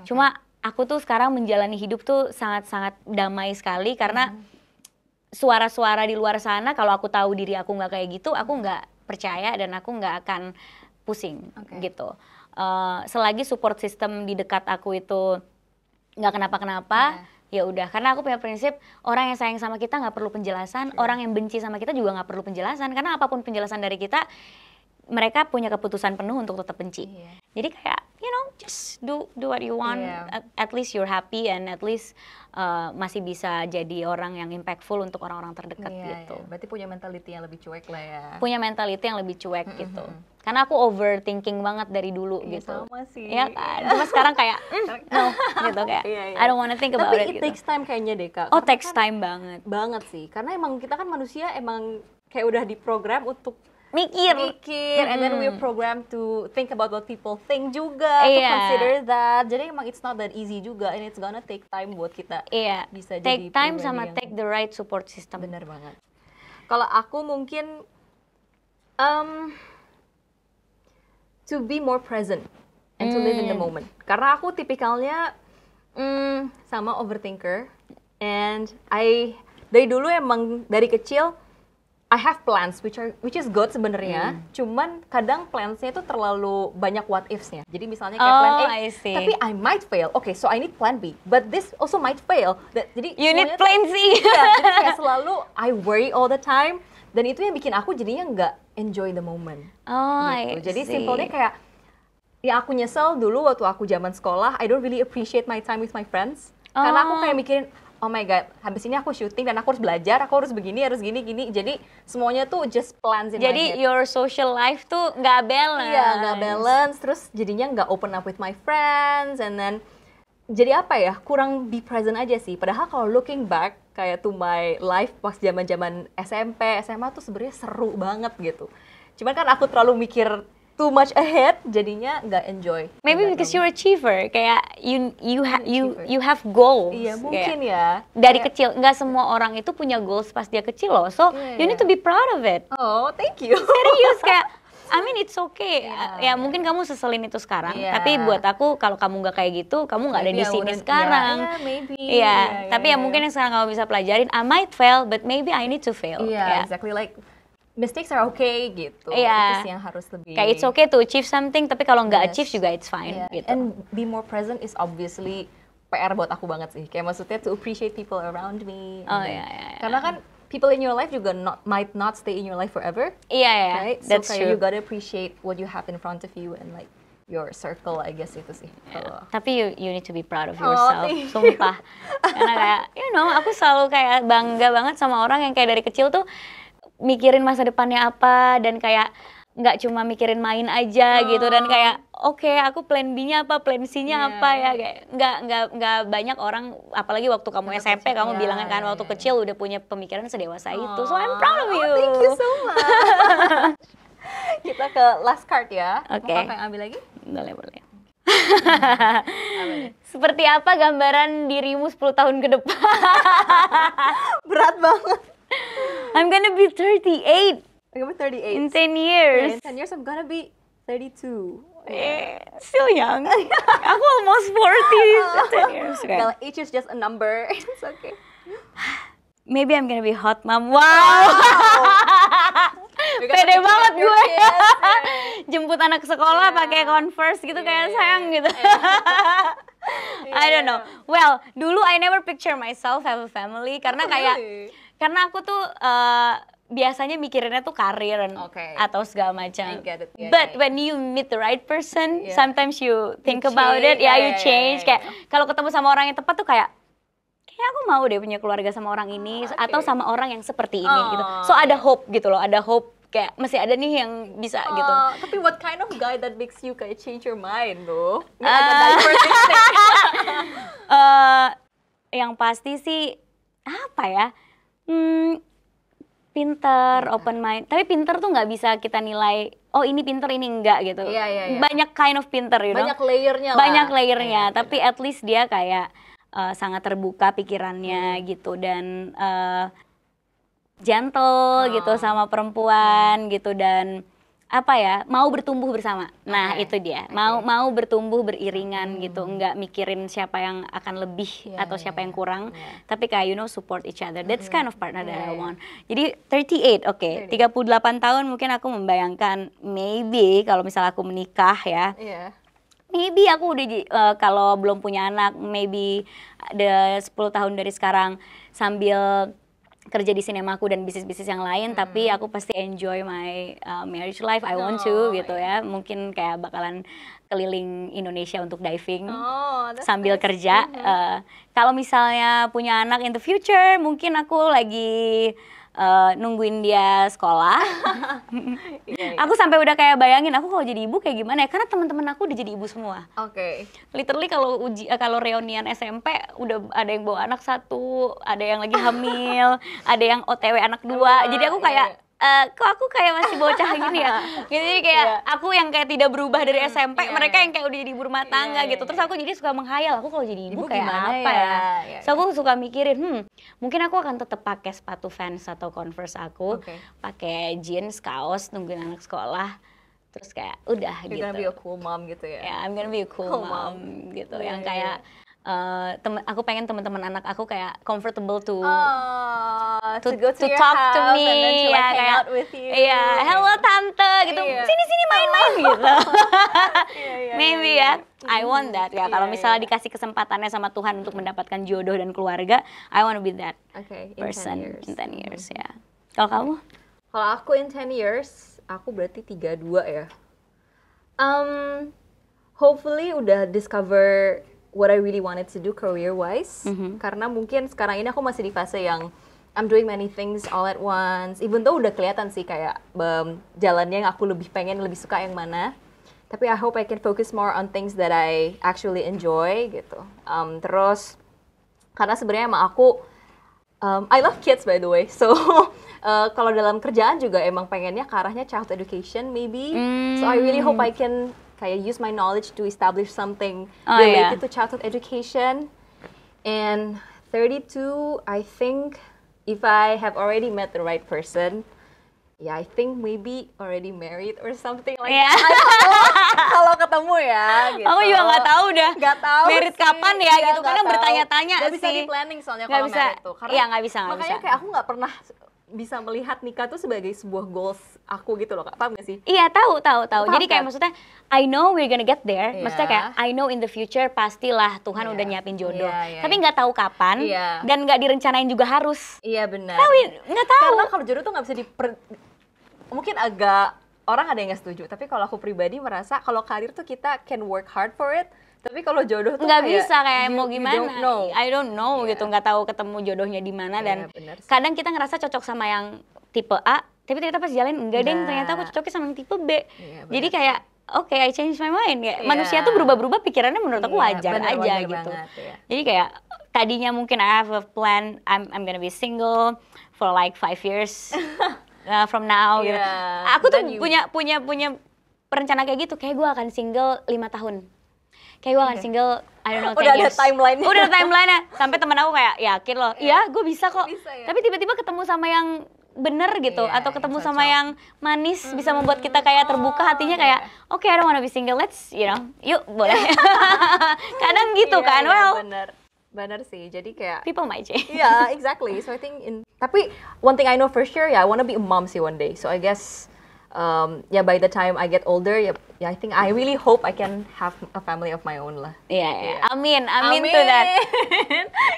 Cuma aku tuh sekarang menjalani hidup tuh sangat-sangat damai sekali karena suara-suara di luar sana, kalau aku tahu diri aku nggak kayak gitu, aku nggak percaya dan aku nggak akan pusing gitu. Selagi support system di dekat aku itu nggak kenapa-kenapa, ya udah. Karena aku punya prinsip orang yang sayang sama kita nggak perlu penjelasan, orang yang benci sama kita juga nggak perlu penjelasan. Karena apapun penjelasan dari kita, mereka punya keputusan penuh untuk tetap benci. Jadi kayak just do what you want. At least you're happy and at least masih bisa jadi orang yang impactful untuk orang-orang terdekat gitu. Berarti punya mentality yang lebih cuek lah ya. Punya mentality yang lebih cuek gitu. Karena aku overthinking banget dari dulu gitu. Sama sih. Iya kan. Cuma sekarang kayak no gitu kayak I don't wanna think about it. Tapi it takes time kayaknya deh Kak. Oh, takes time banget. Banget sih. Karena emang kita kan manusia emang kayak udah diprogram untuk mikir and then we're programmed to think about what people think juga, to consider that. Jadi emang it's not that easy juga and it's gonna take time buat kita bisa take jadi time sama take the right support system. Bener banget. Kalau aku mungkin to be more present and to live in the moment. Karena aku tipikalnya sama overthinker and dari dulu emang dari kecil I have plans which is good sebenarnya. Cuman kadang plansnya itu terlalu banyak what ifs-nya. Jadi misalnya kayak plan A, tapi I might fail. Okay, so I need plan B, but this also might fail. Jadi you need plan C. Jadi kayak selalu I worry all the time. Dan itu yang bikin aku jadinya nggak enjoy the moment. Gitu. Jadi simpelnya kayak ya aku nyesel dulu waktu aku zaman sekolah, I don't really appreciate my time with my friends. Karena aku kayak mikirin, oh my god, habis ini aku syuting dan aku harus belajar, aku harus begini, harus gini. Jadi semuanya tuh just plans in my head. Jadi your social life tuh nggak balance. Iya, nggak balance. Terus jadinya nggak open up with my friends, and then jadi apa ya, kurang be present aja sih. Padahal kalau looking back kayak to my life pas zaman-zaman SMP, SMA tuh sebenarnya seru banget gitu. Cuman kan aku terlalu mikir too much ahead, jadinya nggak enjoy. Maybe because you're achiever, kayak you have goals. Iya mungkin ya. Dari kecil, nggak semua orang itu punya goals pas dia kecil loh. So you need to be proud of it. Oh, thank you. Serius kayak, I mean it's okay. Ya mungkin kamu seselin itu sekarang, tapi buat aku kalau kamu nggak kayak gitu, kamu nggak ada di sini sekarang. Iya, tapi ya mungkin yang sekarang kamu bisa pelajarin, I might fail, but maybe I need to fail. Iya, exactly, like mistakes are okay gitu. Iya. Itu yang harus lebih. Kayak it's okay to achieve something, tapi kalau nggak achieve juga it's fine. Gitu. And be more present is obviously PR buat aku banget sih. Kayak maksudnya to appreciate people around me. Karena kan people in your life juga might not stay in your life forever. Iya, right? So that's true. You gotta appreciate what you have in front of you and like your circle, I guess itu sih. Tapi you need to be proud of yourself, sumpah. Karena kayak, aku selalu kayak bangga banget sama orang yang kayak dari kecil tuh mikirin masa depannya apa dan kayak nggak cuma mikirin main aja gitu dan kayak oke, aku plan B-nya apa, plan C-nya apa ya, kayak nggak banyak orang, apalagi waktu kamu SMP kamu bilang kan waktu kecil udah punya pemikiran sedewasa itu. So I'm proud of you. Thank you so much. Kita ke last card ya. Oke. Mau kakak ambil lagi? Boleh. Seperti apa gambaran dirimu 10 tahun ke depan? Berat banget. I'm gonna be 38. I'm gonna be 38. In 10 years. In 10 years I'm gonna be 32. Still young. Aku almost 40. 10 years. Okay. Well, age is just a number. It's okay. Maybe I'm gonna be hot mom. Wow. Pede banget gue. Jemput anak sekolah pakai Converse gitu kayak sayang gitu. I don't know. Well, dulu I never picture myself have a family karena karena aku tuh biasanya mikirinnya tuh karir atau segala macam. But when you meet the right person, sometimes you think about it, you change. Kayak kalau ketemu sama orang yang tepat tuh kayak aku mau deh punya keluarga sama orang ini atau sama orang yang seperti ini gitu. So ada hope gitu loh, ada hope kayak masih ada nih yang bisa gitu. Tapi what kind of guy that makes you kayak change your mind tuh? Yang pasti sih apa ya? Pinter, open mind. Tapi pinter tuh nggak bisa kita nilai, oh ini pinter, ini enggak gitu. Banyak kind of pinter, Banyak layernya lah. Banyak layernya, tapi at least dia kayak sangat terbuka pikirannya gitu dan gentle gitu sama perempuan gitu dan apa ya, mau bertumbuh bersama. Nah, itu dia. Mau bertumbuh beriringan gitu, enggak mikirin siapa yang akan lebih atau siapa yang kurang, tapi kayak support each other. That's kind of partner that I want. Jadi 38, 38 tahun mungkin aku membayangkan maybe kalau misalnya aku menikah ya. Maybe aku udah kalau belum punya anak, maybe ada 10 tahun dari sekarang sambil kerja di sinemaku dan bisnis-bisnis yang lain, tapi aku pasti enjoy my marriage life. I want to gitu ya. Mungkin kayak bakalan keliling Indonesia untuk diving sambil kerja. Kalau misalnya punya anak in the future, mungkin aku lagi nungguin dia sekolah. Aku sampai udah kayak bayangin aku kalau jadi ibu kayak gimana ya, karena teman-teman aku udah jadi ibu semua. Literally kalau reunian SMP udah ada yang bawa anak 1, ada yang lagi hamil, ada yang OTW anak 2. Jadi aku kayak kok aku kayak masih bocah gini ya. Jadi kayak aku yang kayak tidak berubah dari SMP, mereka yang kayak udah jadi ibu rumah tangga gitu. Terus aku jadi suka menghayal, aku kalau jadi ibu kayak apa ya? So aku suka mikirin, mungkin aku akan tetap pakai sepatu Vans atau Converse aku, pakai jeans, kaos, nungguin anak sekolah. Terus kayak udah gitu. You're gonna be a cool mom gitu ya. Yeah, I'm gonna be a cool mom gitu. Yang kayak aku pengen teman-teman anak aku kayak comfortable to go to your talk house to me, and then to like hang kayak out with you. Hello tante gitu, sini main-main gitu. Maybe ya, I want that ya. Kalau misalnya dikasih kesempatannya sama Tuhan untuk mendapatkan jodoh dan keluarga, I want to be that person in 10 years ya. Kalau kamu? Kalau aku in 10 years, aku berarti 32 ya. Hopefully udah discover what I really wanted to do career-wise. Karena mungkin sekarang ini aku masih di fase yang I'm doing many things all at once. Even though udah kelihatan sih kayak jalannya yang aku lebih pengen, lebih suka yang mana. Tapi I hope I can focus more on things that I actually enjoy gitu. Terus karena sebenarnya emang aku I love kids by the way. So kalau dalam kerjaan juga emang pengennya ke arahnya child education maybe. So I really hope I can kayak use my knowledge to establish something related to childhood education. And 32, I think if I have already met the right person, I think maybe already married or something like that. Kalau ketemu ya gitu. Aku juga nggak tahu dah. Nggak tahu merit sih. kapan ya gitu, kadang bertanya-tanya sih. Nggak bisa di planning soalnya kalau merit tuh. Iya nggak bisa. Makanya kayak aku nggak pernah bisa melihat nikah tuh sebagai sebuah goals aku gitu loh, Kak. Paham gak sih? Iya, tahu. Jadi kayak maksudnya I know we're gonna get there. Maksudnya kayak I know in the future pastilah Tuhan udah nyiapin jodoh. Tapi nggak tahu kapan dan nggak direncanain juga harus. Iya benar. Nggak tahu. Karena kalau jodoh tuh nggak bisa mungkin agak orang ada yang nggak setuju. Tapi kalau aku pribadi merasa kalau karir tuh kita can work hard for it. Tapi kalau jodoh tuh nggak bisa kayak mau gimana, I don't know gitu, nggak tahu ketemu jodohnya di mana dan kadang kita ngerasa cocok sama yang tipe A, tapi ternyata pas jalan enggak deh, ternyata aku cocoknya sama yang tipe B. Jadi kayak I change my mind ya. Manusia tuh berubah-berubah pikirannya menurut aku wajar aja gitu. Jadi kayak tadinya mungkin I have a plan, I'm gonna be single for like 5 years from now gitu. Aku tuh punya perencana kayak gitu, kayak gue akan single 5 tahun. Kayak gue akan single, I don't know, 10 years. Udah ada timeline-nya. Sampai temen aku kayak, yakin loh, iya gue bisa kok. Tapi tiba-tiba ketemu sama yang bener gitu, atau ketemu sama yang manis, bisa membuat kita kayak terbuka hatinya kayak, okay, I don't wanna be single, let's, yuk boleh. Kadang gitu kan, Bener sih, jadi kayak people might change. Yeah, exactly. So I think tapi one thing I know for sure, I wanna be a mom sih one day. So I guess by the time I get older, I think I really hope I can have a family of my own lah. Iya. Amin to that.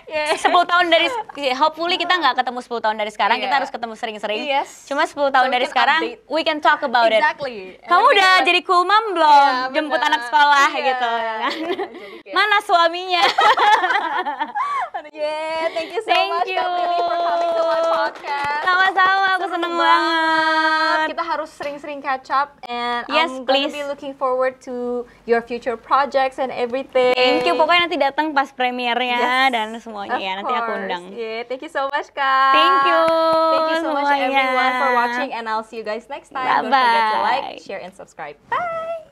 10 tahun dari, hopefully kita nggak ketemu 10 tahun dari sekarang, kita harus ketemu sering-sering. Cuma 10 tahun dari sekarang, we can talk about it. Kamu udah jadi cool mom belum? Jemput anak sekolah gitu kan? Mana suaminya? Thank you so much Kak Prilly for coming to my podcast. Sama-sama, aku seneng banget. Kita harus sering-sering catch up and I'm gonna be looking forward to your future projects and everything. Thank you, pokoknya nanti datang pas premiernya dan semuanya ya, nanti aku undang. Thank you so much Kak. Thank you so much everyone for watching and I'll see you guys next time. Don't forget to like, share and subscribe. Bye.